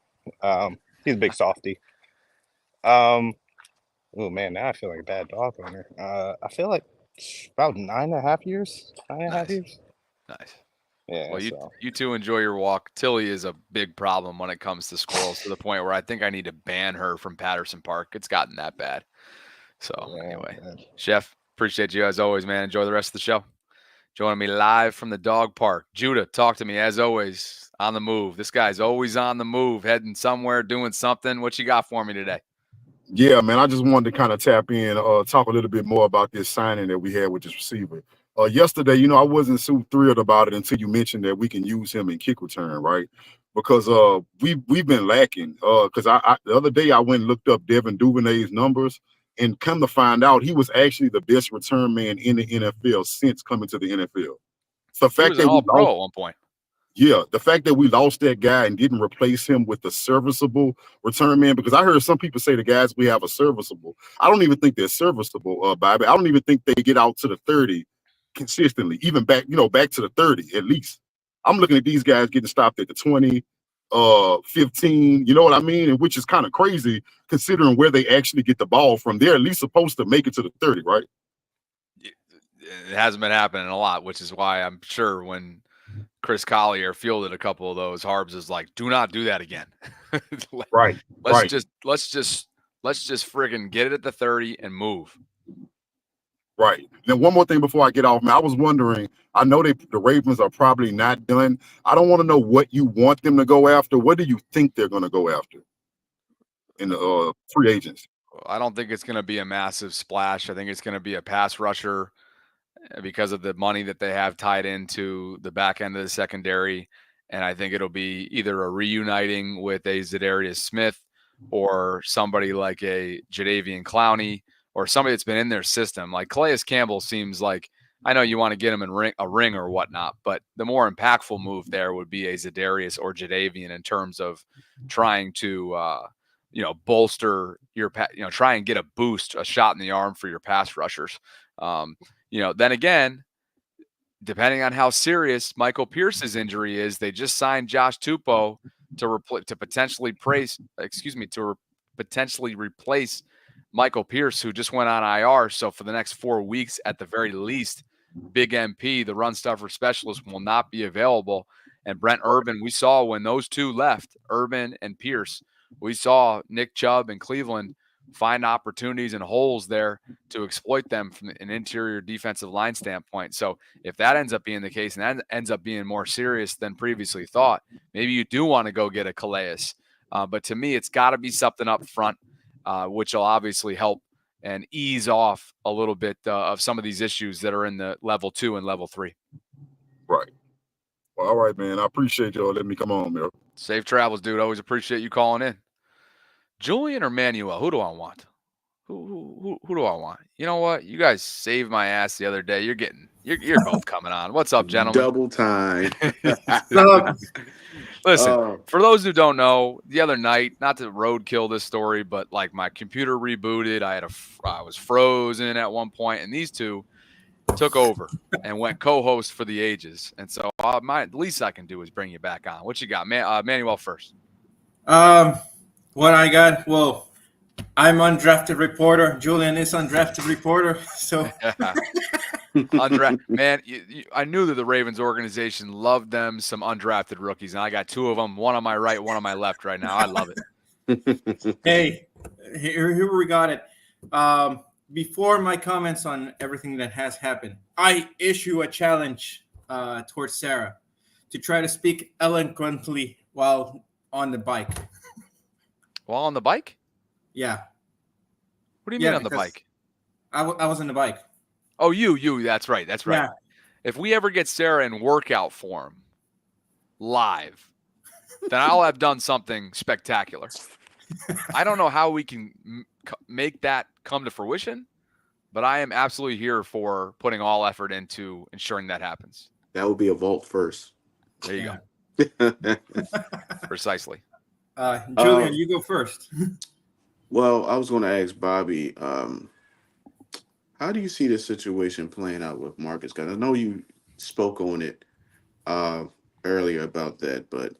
He's a big softie. Oh, man, now I feel like a bad dog owner. I feel like about 9.5 years. 9.5 years. Nice. Yeah. Well, you two enjoy your walk. Tilly is a big problem when it comes to squirrels, to the point where I think I need to ban her from Patterson Park. It's gotten that bad. So anyway, Chef, Appreciate you as always, man. Enjoy the rest of the show. Joining me live from the dog park. Judah, talk to me as always on the move. This guy's always on the move, heading somewhere, doing something. What you got for me today? Yeah, man, I just wanted to kind of tap in, talk a little bit more about this signing that we had with this receiver. Yesterday, I wasn't so thrilled about it until you mentioned that we can use him in kick return, right? Because we've been lacking. Because I the other day I went and looked up Devin Duvernay's numbers, and come to find out he was actually the best return man in the NFL since coming to the NFL. So the He fact was an that we all-pro lost, at one point. yeah, the fact that we lost that guy and didn't replace him with the serviceable return man, because I heard some people say the guys we have are serviceable. I don't even think they're serviceable, Bobby. I don't even think they get out to the 30 consistently, even back to the 30 at least. I'm looking at these guys getting stopped at the 20, 15, you know what I mean? And which is kind of crazy considering where they actually get the ball from. They're at least supposed to make it to the 30, right? It hasn't been happening a lot, which is why I'm sure when Chris Collier fielded a couple of those, Harbs is like, do not do that again. Right. Let's just friggin' get it at the 30 and move. Right. Now, one more thing before I get off, man. I was wondering, I know the Ravens are probably not done. I don't want to know what you want them to go after. What do you think they're going to go after in the free agents? I don't think it's going to be a massive splash. I think it's going to be a pass rusher because of the money that they have tied into the back end of the secondary. And I think it'll be either a reuniting with a Zadarius Smith or somebody like a Jadeveon Clowney or somebody that's been in their system. Like Calais Campbell seems like, I know you want to get him in a ring or whatnot, but the more impactful move there would be a Zadarius or Jadeveon in terms of trying to, bolster your, try and get a boost, a shot in the arm for your pass rushers. Then again, depending on how serious Michael Pierce's injury is, they just signed Josh Tupou to potentially replace Michael Pierce, who just went on IR. So for the next 4 weeks, at the very least, Big MP, the run stuffer specialist, will not be available. And Brent Urban, we saw when those two left, Urban and Pierce, we saw Nick Chubb in Cleveland find opportunities and holes there to exploit them from an interior defensive line standpoint. So if that ends up being the case and that ends up being more serious than previously thought, maybe you do want to go get a Calais. But to me, it's got to be something up front, which will obviously help and ease off a little bit of some of these issues that are in the level 2 and level 3. Right. Well, all right, man. I appreciate y'all letting me come on, man. Safe travels, dude. Always appreciate you calling in. Julian or Manuel? Who do I want? Who do I want? You know what? You guys saved my ass the other day. You're both coming on. What's up, gentlemen? Double time. Listen, for those who don't know, the other night, not to roadkill this story, but like my computer rebooted. I was frozen at one point, and these two took over and went co-host for the ages. And so the least I can do is bring you back on. What you got, Manuel first? What I got? Well, I'm undrafted reporter. Julian is undrafted reporter. So, man, I knew that the Ravens organization loved them some undrafted rookies, and I got two of them, one on my right, one on my left right now. I love it. Hey, here we got it. Before my comments on everything that has happened, I issue a challenge towards Sarah to try to speak eloquently while on the bike. While on the bike? Yeah. What do you mean on the bike? I was on the bike. Oh, you. That's right. Yeah. If we ever get Sarah in workout form live, then I'll have done something spectacular. I don't know how we can make that come to fruition, but I am absolutely here for putting all effort into ensuring that happens. That would be a vault first. There you go. Precisely. Julian, you go first. Well, I was going to ask Bobby, how do you see this situation playing out with Marcus? Because I know you spoke on it earlier about that, but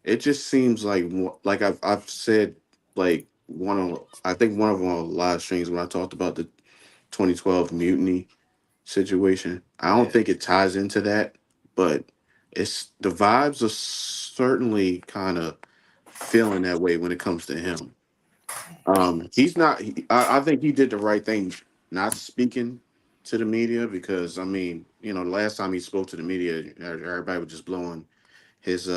it just seems like I've said, like I think one of them on live streams when I talked about the 2012 mutiny situation. I don't think it ties into that, but it's the vibes are certainly kind of feeling that way when it comes to him. He's not. I think he did the right thing, not speaking to the media? Because I mean, the last time he spoke to the media, everybody was just blowing his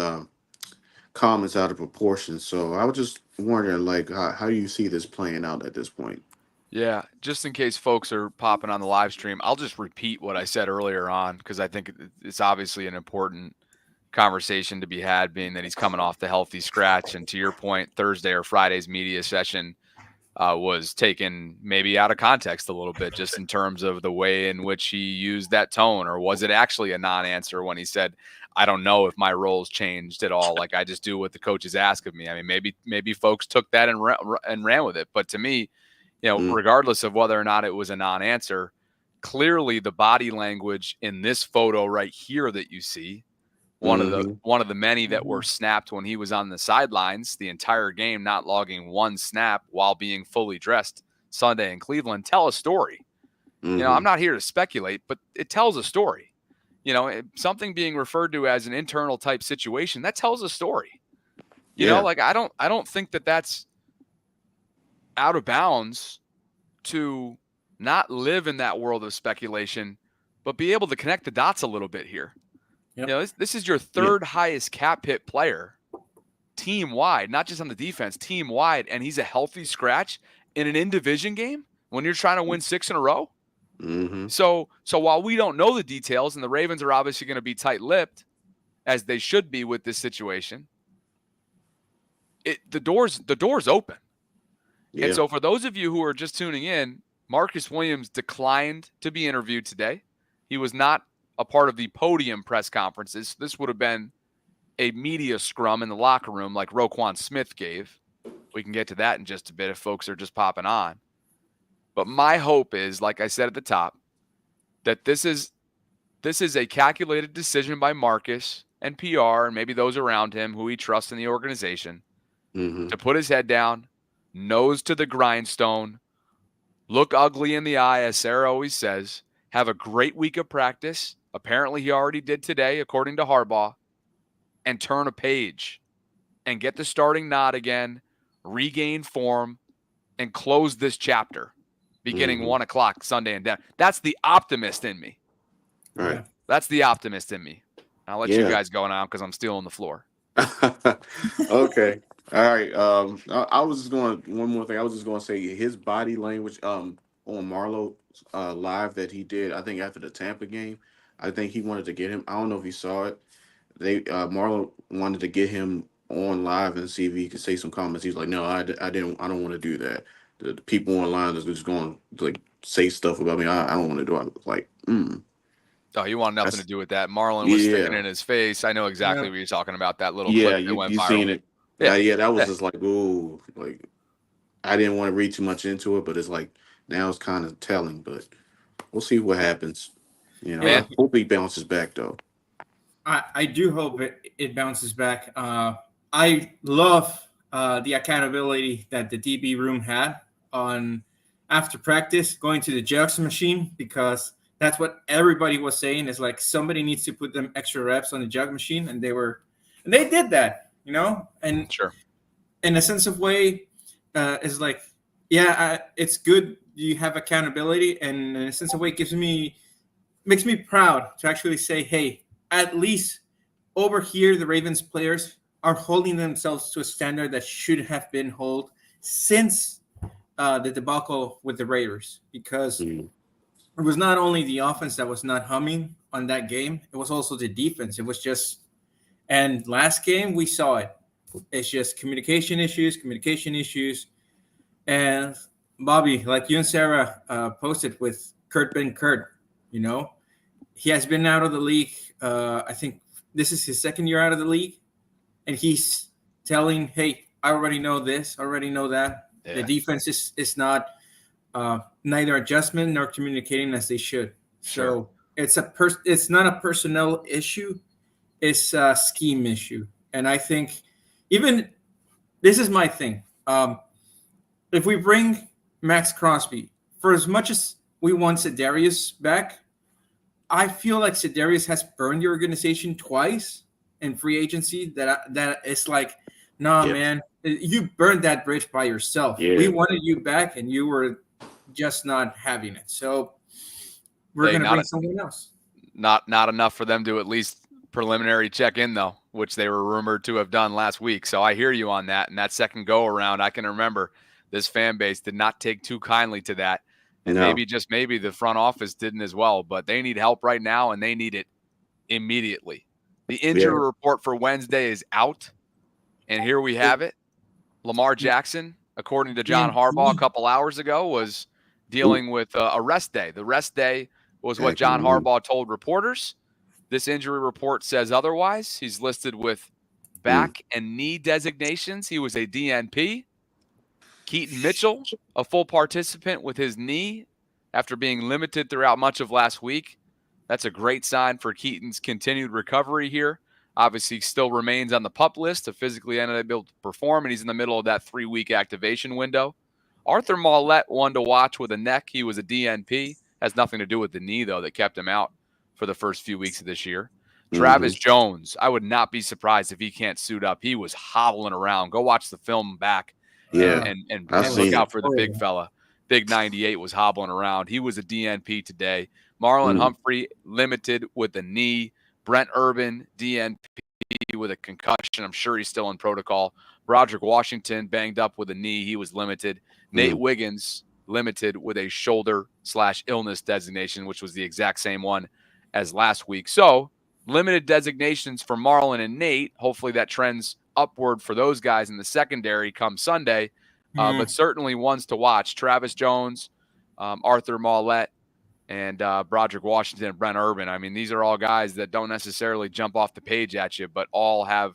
comments out of proportion. So I was just wondering, like, how do you see this playing out at this point? Yeah, just in case folks are popping on the live stream, I'll just repeat what I said earlier on because I think it's obviously an important conversation to be had, being that he's coming off the healthy scratch. And to your point, Thursday or Friday's media session was taken maybe out of context a little bit, just in terms of the way in which he used that tone. Or was it actually a non-answer when he said, I don't know if my role's changed at all. Like, I just do what the coaches ask of me. I mean, maybe folks took that and ran with it. But to me, regardless of whether or not it was a non-answer, clearly the body language in this photo right here that you see, one of the many that were snapped when he was on the sidelines the entire game, not logging one snap while being fully dressed Sunday in Cleveland, tell a story. I'm not here to speculate, but it tells a story. Something being referred to as an internal type situation, that tells a story. Like I don't think that that's out of bounds to not live in that world of speculation, but be able to connect the dots a little bit here. Yep. This is your third highest cap hit player team wide, not just on the defense, team wide. And he's a healthy scratch in an in-division game when you're trying to win 6 in a row. So while we don't know the details, and the Ravens are obviously going to be tight-lipped, as they should be with this situation, the door's open. Yeah. And so for those of you who are just tuning in, Marcus Williams declined to be interviewed today. He was not a part of the podium press conferences. This would have been a media scrum in the locker room like Roquan Smith gave. We can get to that in just a bit if folks are just popping on. But my hope is, like I said at the top, that this is a calculated decision by Marcus and PR and maybe those around him who he trusts in the organization to put his head down, nose to the grindstone, look ugly in the eye, as Sarah always says, have a great week of practice. Apparently he already did today, according to Harbaugh, and turn a page and get the starting nod again, regain form, and close this chapter beginning 1 o'clock Sunday in Denver. That's the optimist in me. Right. That's the optimist in me. I'll let you guys go now because I'm stealing the floor. Okay. All right. I was just going, one more thing. I was just going to say his body language on Marlo live that he did, I think after the Tampa game, I think he wanted to get him. I don't know if he saw it. Marlo wanted to get him on live and see if he could say some comments. He's like, no, I don't want to do that. The people online is just going to like say stuff about me. I don't want to do it. I was like, Oh, he wanted nothing to do with that. Marlon was sticking it in his face. I know exactly what you're talking about. That little clip that went viral. Seen it. Yeah, that was just like, ooh, like I didn't want to read too much into it, but it's like now it's kind of telling. But we'll see what happens. I hope he bounces back though. I do hope it bounces back. I love the accountability that the DB room had on after practice going to the jugs machine, because that's what everybody was saying is like somebody needs to put them extra reps on the jug machine, and they did that, and sure, in a sense of way, is like, it's good you have accountability, and in a sense of way, makes me proud to actually say, hey, at least over here, the Ravens players are holding themselves to a standard that should have been held since the debacle with the Raiders, because it was not only the offense that was not humming on that game, it was also the defense. It was just, and last game we saw it. It's just communication issues. And Bobby, like you and Sarah posted with Kurt Ben Kurt, he has been out of the league. I think this is his second year out of the league. And he's telling, hey, I already know this, already know that. Yeah. The defense is not neither adjustment nor communicating as they should. Sure. So it's not a personnel issue. It's a scheme issue. And I think even this is my thing. If we bring Max Crosby, for as much as we want Sedarius back, I feel like Sedarius has burned the organization twice in free agency that it's like, man, you burned that bridge by yourself. Yeah. We wanted you back and you were just not having it. So we're going to bring someone else. Not enough for them to at least preliminary check in, though, which they were rumored to have done last week. So I hear you on that. And that second go around, I can remember this fan base did not take too kindly to that. And maybe the front office didn't as well. But they need help right now, and they need it immediately. The injury report for Wednesday is out. And here we have it. Lamar Jackson, according to John Harbaugh a couple hours ago, was dealing with a rest day. The rest day was what John Harbaugh told reporters. This injury report says otherwise. He's listed with back and knee designations. He was a DNP. Keaton Mitchell, a full participant with his knee after being limited throughout much of last week. That's a great sign for Keaton's continued recovery here. Obviously, still remains on the PUP list to physically unable to perform, and he's in the middle of that 3-week activation window. Arthur Maulette, one to watch with a neck. He was a DNP. Has nothing to do with the knee, though, that kept him out for the first few weeks of this year. Travis Jones, I would not be surprised if he can't suit up. He was hobbling around. Go watch the film back and look out for the big fella. Big 98 was hobbling around. He was a DNP today. Marlon Humphrey, limited with a knee. Brent Urban, DNP with a concussion. I'm sure he's still in protocol. Broderick Washington, banged up with a knee. He was limited. Nate Wiggins, limited with a shoulder/illness designation, which was the exact same one as last week. So limited designations for Marlon and Nate. Hopefully that trends upward for those guys in the secondary come Sunday. But certainly ones to watch. Travis Jones, Arthur Maulette, and Broderick Washington and Brent Urban. I mean, these are all guys that don't necessarily jump off the page at you, but all have,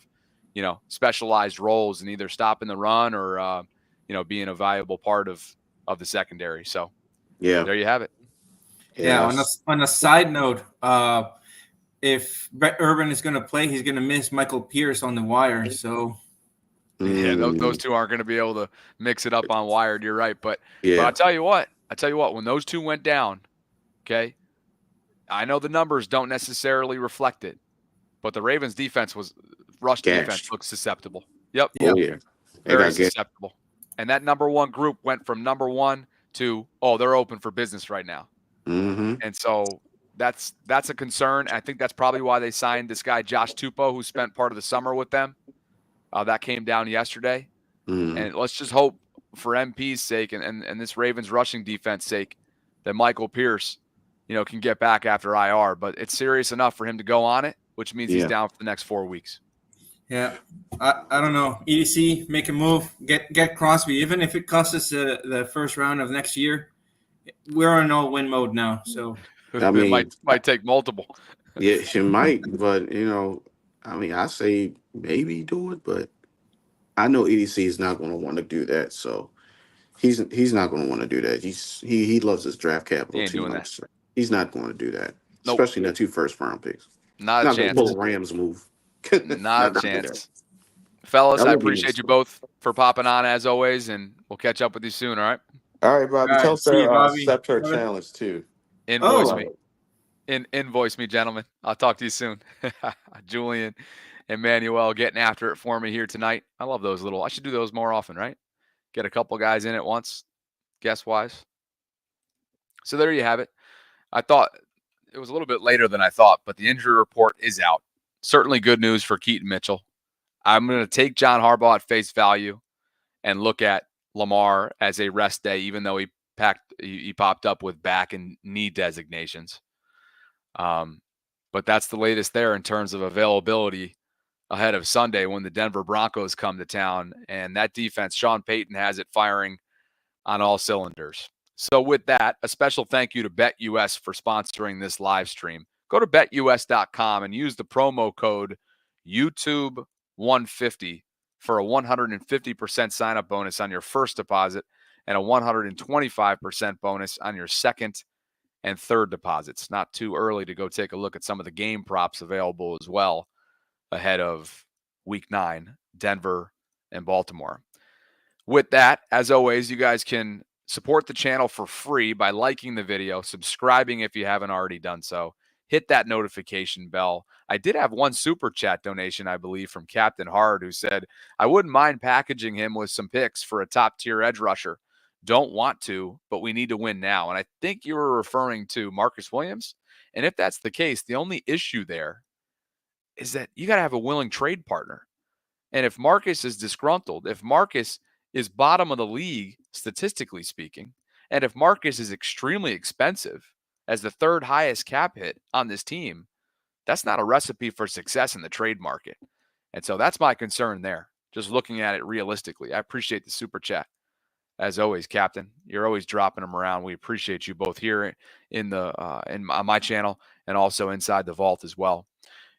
specialized roles in either stopping the run or, being a valuable part of the secondary. So there you have it. Yeah. On a side note, if Brett Urban is going to play, he's going to miss Michael Pierce on the wire. So yeah, those two aren't going to be able to mix it up on Wired. You're right. But I'll tell you what, when those two went down, okay, I know the numbers don't necessarily reflect it, but the Ravens defense defense looks susceptible. Yep. Very susceptible. And that number one group went from number one to, they're open for business right now. And so that's a concern. I think that's probably why they signed this guy, Josh Tupou, who spent part of the summer with them. That came down yesterday. And let's just hope for MP's sake and this Ravens rushing defense sake that Michael Pierce, can get back after IR. But it's serious enough for him to go on it, which means he's down for the next 4 weeks. Yeah, I don't know. EDC, make a move, get Crosby, even if it costs us the first round of next year. We're in all-win mode now, so I mean, it might take multiple. Yeah, it might, but I say maybe do it, but I know EDC is not going to want to do that, so he's not going to want to do that. He loves his draft capital too much. So he's not going to do that, especially not 2 first-round picks. Not a chance. Pull a Rams move. Not a chance. Fellas, I appreciate you both for popping on as always, and we'll catch up with you soon, all right? All right, Bobby. Tell Sarah accept her challenge too. Invoice me. Invoice me, gentlemen. I'll talk to you soon. Julian and Manuel getting after it for me here tonight. I love those I should do those more often, right? Get a couple guys in at once, guess-wise. So there you have it. I thought it was a little bit later than I thought, but the injury report is out. Certainly good news for Keaton Mitchell. I'm going to take John Harbaugh at face value and look at Lamar as a rest day, even though he popped up with back and knee designations. But that's the latest there in terms of availability ahead of Sunday when the Denver Broncos come to town. And that defense, Sean Payton has it firing on all cylinders. So with that, a special thank you to BetUS for sponsoring this live stream. Go to betus.com and use the promo code YouTube150 for a 150% sign-up bonus on your first deposit and a 125% bonus on your second and third deposits. Not too early to go take a look at some of the game props available as well ahead of Week 9, Denver and Baltimore. With that, as always, you guys can support the channel for free by liking the video, subscribing if you haven't already done so. Hit that notification bell. I did have one super chat donation, I believe, from Captain Hard, who said, I wouldn't mind packaging him with some picks for a top-tier edge rusher. don't want to, but we need to win now. And I think you were referring to Marcus Williams. And if that's the case, the only issue there is that you got to have a willing trade partner. And if Marcus is disgruntled, if Marcus is bottom of the league, statistically speaking, and if Marcus is extremely expensive as the third highest cap hit on this team, that's not a recipe for success in the trade market. And so that's my concern there, just looking at it realistically. I appreciate the super chat. As always, Captain, you're always dropping them around. We appreciate you both here on my channel and also inside the vault as well.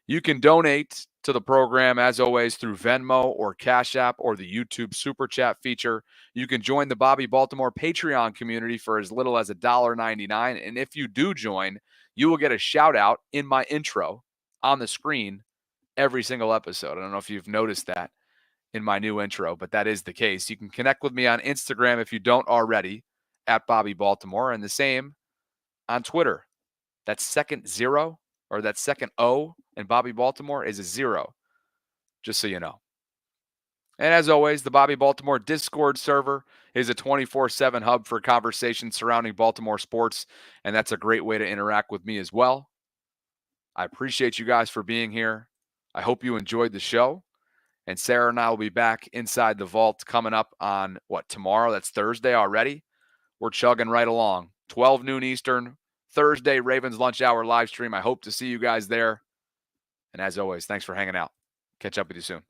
You can donate to the program, as always, through Venmo or Cash App or the YouTube Super Chat feature. You can join the Bobby Baltimore Patreon community for as little as $1.99. And if you do join, you will get a shout out in my intro on the screen every single episode. I don't know if you've noticed that in my new intro, but that is the case. You can connect with me on Instagram if you don't already, at Bobby Baltimore, and the same on Twitter. That second zero, or that second O in Bobby Baltimore, is a 0, just so you know. And as always, the Bobby Baltimore Discord server is a 24/7 hub for conversations surrounding Baltimore sports, and that's a great way to interact with me as well. I appreciate you guys for being here. I hope you enjoyed the show. And Sarah and I will be back inside the vault coming up on, tomorrow? That's Thursday already. We're chugging right along. 12 noon Eastern, Thursday, Ravens Lunch Hour live stream. I hope to see you guys there. And as always, thanks for hanging out. Catch up with you soon.